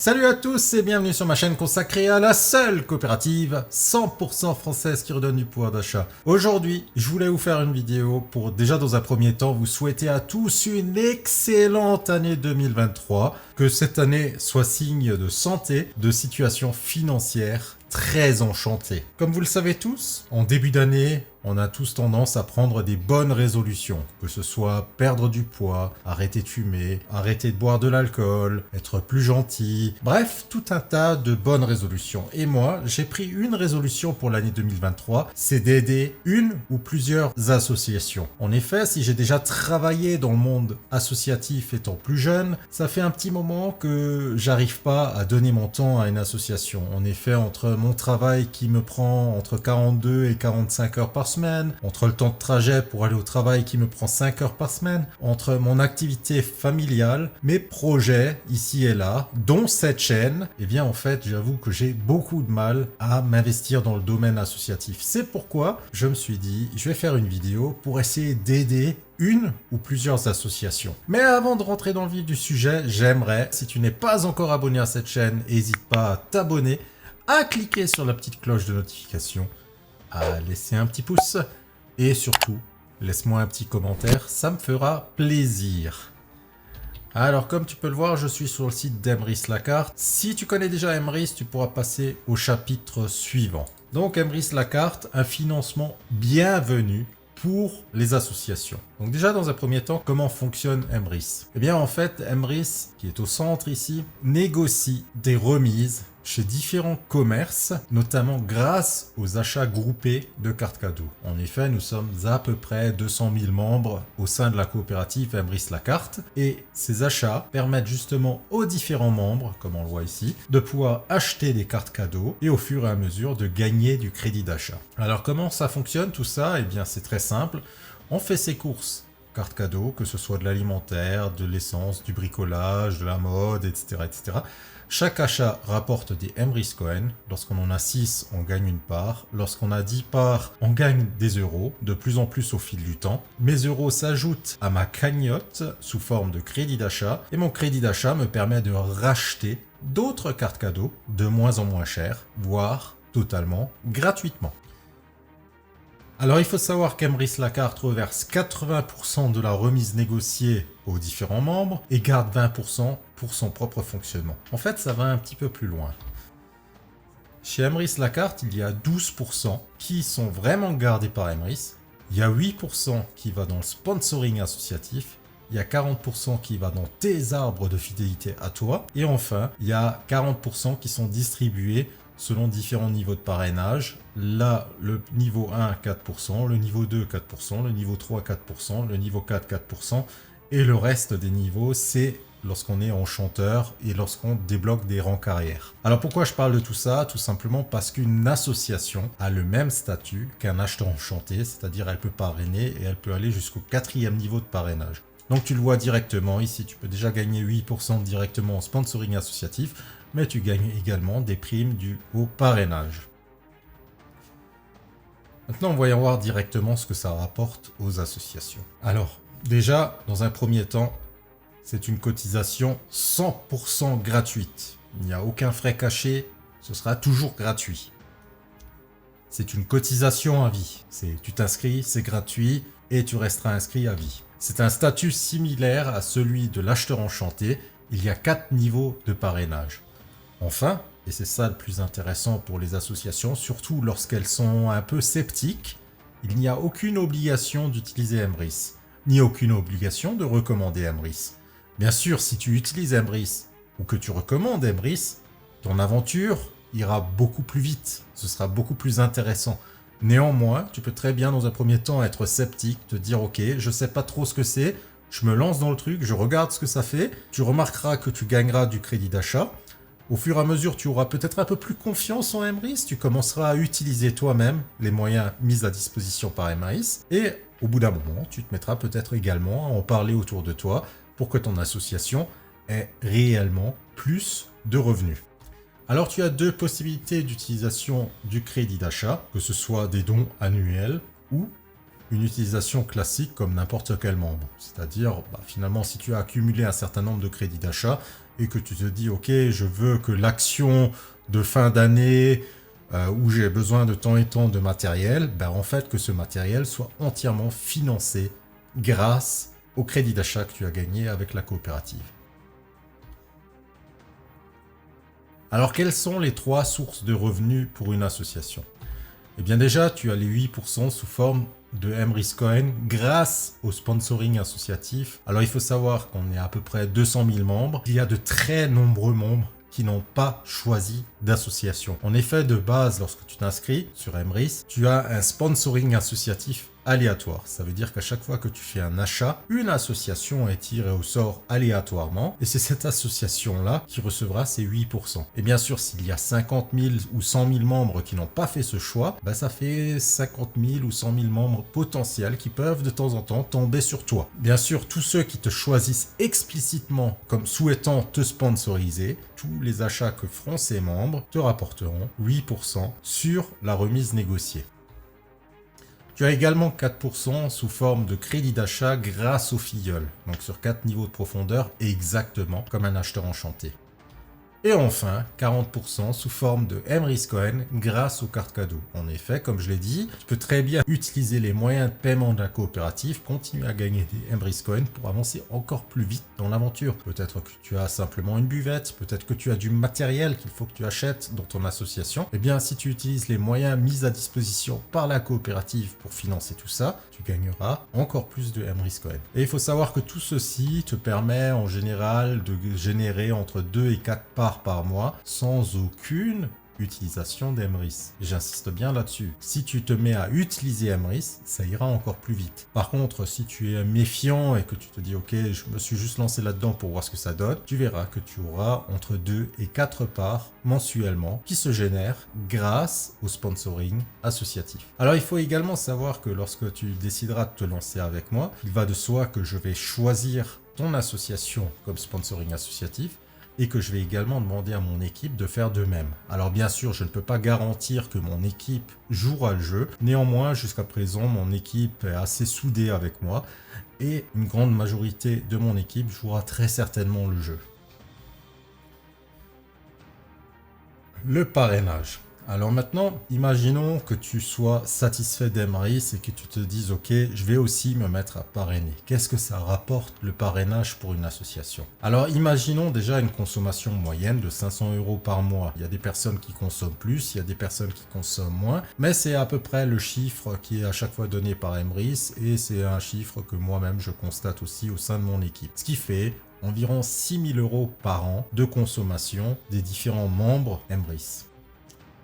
Salut à tous et bienvenue sur ma chaîne consacrée à la seule coopérative 100% française qui redonne du pouvoir d'achat. Aujourd'hui, je voulais vous faire une vidéo pour déjà dans un premier temps vous souhaiter à tous une excellente année 2023, que cette année soit signe de santé, de situation financière très enchantée. Comme vous le savez tous, en début d'année, on a tous tendance à prendre des bonnes résolutions, que ce soit perdre du poids, arrêter de fumer, arrêter de boire de l'alcool, être plus gentil, bref, tout un tas de bonnes résolutions. Et moi, j'ai pris une résolution pour l'année 2023, c'est d'aider une ou plusieurs associations. En effet, si j'ai déjà travaillé dans le monde associatif étant plus jeune, ça fait un petit moment que j'arrive pas à donner mon temps à une association. En effet, entre mon travail qui me prend entre 42 et 45 heures par semaine, entre le temps de trajet pour aller au travail qui me prend 5 heures par semaine, entre mon activité familiale, mes projets ici et là, dont cette chaîne, eh bien en fait j'avoue que j'ai beaucoup de mal à m'investir dans le domaine associatif. C'est pourquoi je me suis dit je vais faire une vidéo pour essayer d'aider une ou plusieurs associations. Mais avant de rentrer dans le vif du sujet, j'aimerais, si tu n'es pas encore abonné à cette chaîne, n'hésite pas à t'abonner, à cliquer sur la petite cloche de notification, à laisser un petit pouce et surtout, laisse-moi un petit commentaire, ça me fera plaisir. Alors comme tu peux le voir, je suis sur le site d'Emrys Lacarte. Si tu connais déjà Emrys, tu pourras passer au chapitre suivant. Donc Emrys Lacarte, un financement bienvenu pour les associations. Donc déjà dans un premier temps, comment fonctionne Emrys? Eh bien en fait, Emrys, qui est au centre ici, négocie des remises chez différents commerces, notamment grâce aux achats groupés de cartes cadeaux. En effet, nous sommes à peu près 200 000 membres au sein de la coopérative Emrys Lacarte et ces achats permettent justement aux différents membres, comme on le voit ici, de pouvoir acheter des cartes cadeaux et au fur et à mesure de gagner du crédit d'achat. Alors comment ça fonctionne tout ça? Eh bien c'est très simple, on fait ses courses cartes cadeaux, que ce soit de l'alimentaire, de l'essence, du bricolage, de la mode, etc. etc. Chaque achat rapporte des Emrys Coins. Lorsqu'on en a 6, on gagne une part. Lorsqu'on a 10 parts, on gagne des euros, de plus en plus au fil du temps. Mes euros s'ajoutent à ma cagnotte sous forme de crédit d'achat. Et mon crédit d'achat me permet de racheter d'autres cartes cadeaux de moins en moins chères, voire totalement gratuitement. Alors il faut savoir qu'Emrys Lacarte reverse 80% de la remise négociée aux différents membres et garde 20% pour son propre fonctionnement. En fait, ça va un petit peu plus loin. Chez Emrys Lacarte, il y a 12% qui sont vraiment gardés par Emrys. Il y a 8% qui va dans le sponsoring associatif. Il y a 40% qui va dans tes arbres de fidélité à toi. Et enfin, il y a 40% qui sont distribués selon différents niveaux de parrainage. Là, le niveau 1, 4%, le niveau 2, 4%, le niveau 3, 4%, le niveau 4, 4%, et le reste des niveaux, c'est lorsqu'on est enchanteur et lorsqu'on débloque des rangs carrière. Alors pourquoi je parle de tout ça? Tout simplement parce qu'une association a le même statut qu'un acheteur enchanté, c'est-à-dire elle peut parrainer et elle peut aller jusqu'au 4e niveau de parrainage. Donc tu le vois directement, ici tu peux déjà gagner 8% directement en sponsoring associatif, mais tu gagnes également des primes dues au parrainage. Maintenant, voyons voir directement ce que ça rapporte aux associations. Alors, déjà, dans un premier temps, c'est une cotisation 100% gratuite. Il n'y a aucun frais caché, ce sera toujours gratuit. C'est une cotisation à vie. Tu t'inscris, c'est gratuit et tu resteras inscrit à vie. C'est un statut similaire à celui de l'acheteur enchanté. Il y a 4 niveaux de parrainage. Enfin, et c'est ça le plus intéressant pour les associations, surtout lorsqu'elles sont un peu sceptiques, il n'y a aucune obligation d'utiliser Emrys, ni aucune obligation de recommander Emrys. Bien sûr, si tu utilises Emrys ou que tu recommandes Emrys, ton aventure ira beaucoup plus vite, ce sera beaucoup plus intéressant. Néanmoins, tu peux très bien dans un premier temps être sceptique, te dire ok, je sais pas trop ce que c'est, je me lance dans le truc, je regarde ce que ça fait, tu remarqueras que tu gagneras du crédit d'achat. Au fur et à mesure, tu auras peut-être un peu plus confiance en Emrys, tu commenceras à utiliser toi-même les moyens mis à disposition par Emrys, et au bout d'un moment, tu te mettras peut-être également à en parler autour de toi pour que ton association ait réellement plus de revenus. Alors tu as 2 possibilités d'utilisation du crédit d'achat, que ce soit des dons annuels ou une utilisation classique comme n'importe quel membre. C'est-à-dire, finalement, si tu as accumulé un certain nombre de crédits d'achat et que tu te dis, ok, je veux que l'action de fin d'année où j'ai besoin de temps et temps de matériel, en fait, que ce matériel soit entièrement financé grâce au crédit d'achat que tu as gagné avec la coopérative. Alors, quelles sont les 3 sources de revenus pour une association? Eh bien déjà, tu as les 8% sous forme de MRIS Coin grâce au sponsoring associatif. Alors, il faut savoir qu'on est à peu près 200 000 membres. Il y a de très nombreux membres qui n'ont pas choisi d'association. En effet, de base, lorsque tu t'inscris sur MRIS, tu as un sponsoring associatif aléatoire. Ça veut dire qu'à chaque fois que tu fais un achat, une association est tirée au sort aléatoirement et c'est cette association-là qui recevra ces 8%. Et bien sûr, s'il y a 50 000 ou 100 000 membres qui n'ont pas fait ce choix, ça fait 50 000 ou 100 000 membres potentiels qui peuvent de temps en temps tomber sur toi. Bien sûr, tous ceux qui te choisissent explicitement comme souhaitant te sponsoriser, tous les achats que feront ces membres te rapporteront 8% sur la remise négociée. Tu as également 4% sous forme de crédit d'achat grâce au filleul, donc sur 4 niveaux de profondeur, exactement comme un acheteur enchanté. Et enfin, 40% sous forme de MRIS Coin grâce aux cartes cadeaux. En effet, comme je l'ai dit, tu peux très bien utiliser les moyens de paiement de la coopérative, continuer à gagner des MRIS Coin pour avancer encore plus vite dans l'aventure. Peut-être que tu as simplement une buvette, peut-être que tu as du matériel qu'il faut que tu achètes dans ton association. Eh bien, si tu utilises les moyens mis à disposition par la coopérative pour financer tout ça, tu gagneras encore plus de MRIS Coin. Et il faut savoir que tout ceci te permet en général de générer entre 2 et 4 parts par mois sans aucune utilisation d'Emrys. J'insiste bien là-dessus. Si tu te mets à utiliser Emrys, ça ira encore plus vite. Par contre, si tu es méfiant et que tu te dis ok, je me suis juste lancé là-dedans pour voir ce que ça donne, tu verras que tu auras entre 2 et 4 parts mensuellement qui se génèrent grâce au sponsoring associatif. Alors il faut également savoir que lorsque tu décideras de te lancer avec moi, il va de soi que je vais choisir ton association comme sponsoring associatif et que je vais également demander à mon équipe de faire de même. Alors bien sûr, je ne peux pas garantir que mon équipe jouera le jeu. Néanmoins, jusqu'à présent, mon équipe est assez soudée avec moi et une grande majorité de mon équipe jouera très certainement le jeu. Le parrainage. Alors maintenant, imaginons que tu sois satisfait d'Emrys et que tu te dises ok, je vais aussi me mettre à parrainer. Qu'est-ce que ça rapporte le parrainage pour une association? Alors imaginons déjà une consommation moyenne de 500 € par mois. Il y a des personnes qui consomment plus, il y a des personnes qui consomment moins, mais c'est à peu près le chiffre qui est à chaque fois donné par Emrys et c'est un chiffre que moi-même je constate aussi au sein de mon équipe. Ce qui fait environ 6 000 € par an de consommation des différents membres Emrys.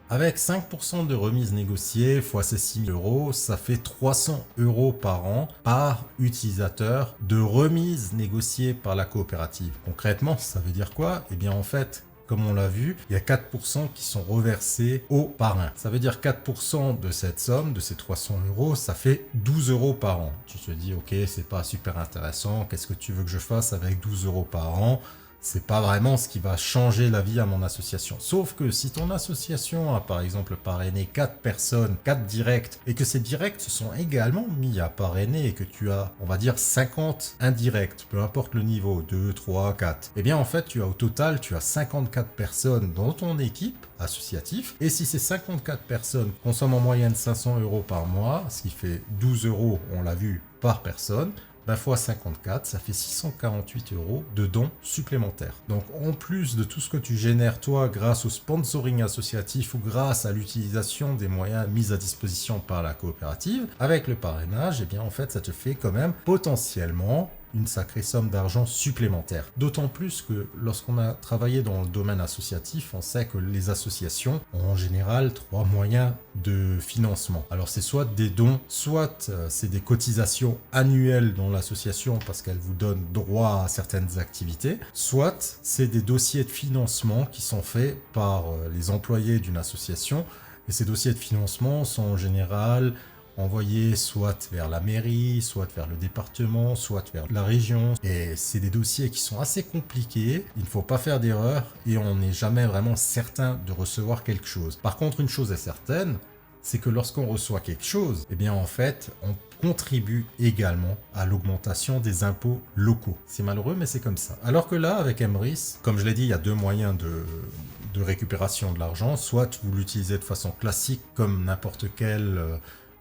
Avec 5% de remise négociée fois ces 6 000 €, ça fait 300 € par an par utilisateur de remise négociée par la coopérative. Concrètement, ça veut dire quoi? Eh bien en fait, comme on l'a vu, il y a 4% qui sont reversés au parrain. Ça veut dire 4% de cette somme, de ces 300 €, ça fait 12 € par an. Tu te dis, ok, c'est pas super intéressant, qu'est-ce que tu veux que je fasse avec 12 € par an? C'est pas vraiment ce qui va changer la vie à mon association. Sauf que si ton association a par exemple parrainé 4 personnes, 4 directs, et que ces directs se sont également mis à parrainer et que tu as, on va dire, 50 indirects, peu importe le niveau, 2, 3, 4, eh bien en fait, au total, tu as 54 personnes dans ton équipe associative. Et si ces 54 personnes consomment en moyenne 500 € par mois, ce qui fait 12 €, on l'a vu, par personne, fois 54, ça fait 648 € de dons supplémentaires. Donc en plus de tout ce que tu génères toi grâce au sponsoring associatif ou grâce à l'utilisation des moyens mis à disposition par la coopérative, avec le parrainage, eh bien en fait ça te fait quand même potentiellement une sacrée somme d'argent supplémentaire. D'autant plus que lorsqu'on a travaillé dans le domaine associatif, on sait que les associations ont en général 3 moyens de financement. Alors c'est soit des dons, soit c'est des cotisations annuelles dans l'association parce qu'elle vous donne droit à certaines activités, soit c'est des dossiers de financement qui sont faits par les employés d'une association. Et ces dossiers de financement sont en général envoyés soit vers la mairie, soit vers le département, soit vers la région. Et c'est des dossiers qui sont assez compliqués, il ne faut pas faire d'erreur et on n'est jamais vraiment certain de recevoir quelque chose. Par contre, une chose est certaine, c'est que lorsqu'on reçoit quelque chose, eh bien en fait, on contribue également à l'augmentation des impôts locaux. C'est malheureux, mais c'est comme ça. Alors que là, avec Emrys, comme je l'ai dit, il y a deux moyens de récupération de l'argent. Soit vous l'utilisez de façon classique comme n'importe quel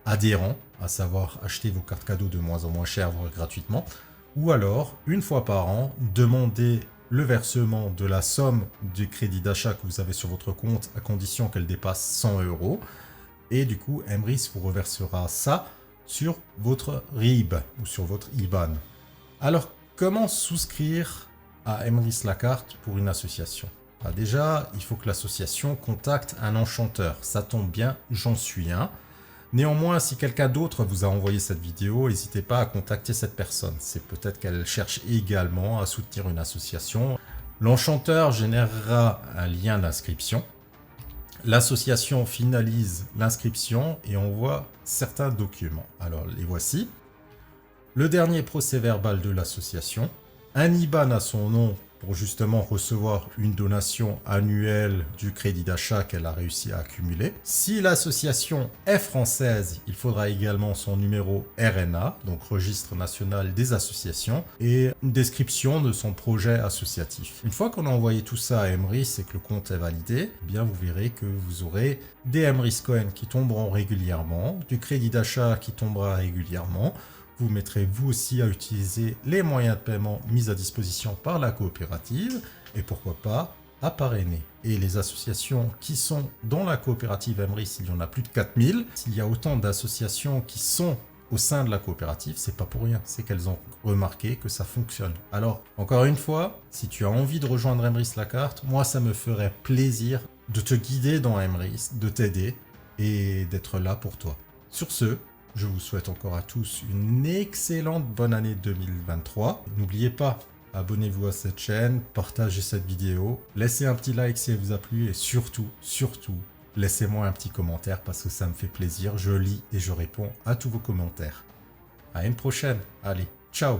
adhérent, à savoir acheter vos cartes cadeaux de moins en moins chères, voire gratuitement. Ou alors, une fois par an, demandez le versement de la somme du crédit d'achat que vous avez sur votre compte à condition qu'elle dépasse 100 €. Et du coup, Emrys vous reversera ça sur votre RIB ou sur votre IBAN. Alors, comment souscrire à Emrys la carte pour une association? Déjà, il faut que l'association contacte un enchanteur. Ça tombe bien, j'en suis un. Néanmoins, si quelqu'un d'autre vous a envoyé cette vidéo, n'hésitez pas à contacter cette personne. C'est peut-être qu'elle cherche également à soutenir une association. L'enchanteur générera un lien d'inscription. L'association finalise l'inscription et envoie certains documents. Alors, les voici. Le dernier procès-verbal de l'association. Un IBAN à son nom pour justement recevoir une donation annuelle du crédit d'achat qu'elle a réussi à accumuler. Si l'association est française, il faudra également son numéro RNA, donc Registre National des Associations, et une description de son projet associatif. Une fois qu'on a envoyé tout ça à Emrys et que le compte est validé, eh bien vous verrez que vous aurez des Emrys Coin qui tomberont régulièrement, du crédit d'achat qui tombera régulièrement. Vous mettrez vous aussi à utiliser les moyens de paiement mis à disposition par la coopérative et pourquoi pas à parrainer. Et les associations qui sont dans la coopérative Emrys, il y en a plus de 4000. S'il y a autant d'associations qui sont au sein de la coopérative, c'est pas pour rien, c'est qu'elles ont remarqué que ça fonctionne. Alors, encore une fois, si tu as envie de rejoindre Emrys la carte, moi ça me ferait plaisir de te guider dans Emrys, de t'aider et d'être là pour toi. Sur ce, je vous souhaite encore à tous une excellente bonne année 2023. N'oubliez pas, abonnez-vous à cette chaîne, partagez cette vidéo, laissez un petit like si elle vous a plu et surtout, laissez-moi un petit commentaire parce que ça me fait plaisir. Je lis et je réponds à tous vos commentaires. À une prochaine. Allez, ciao!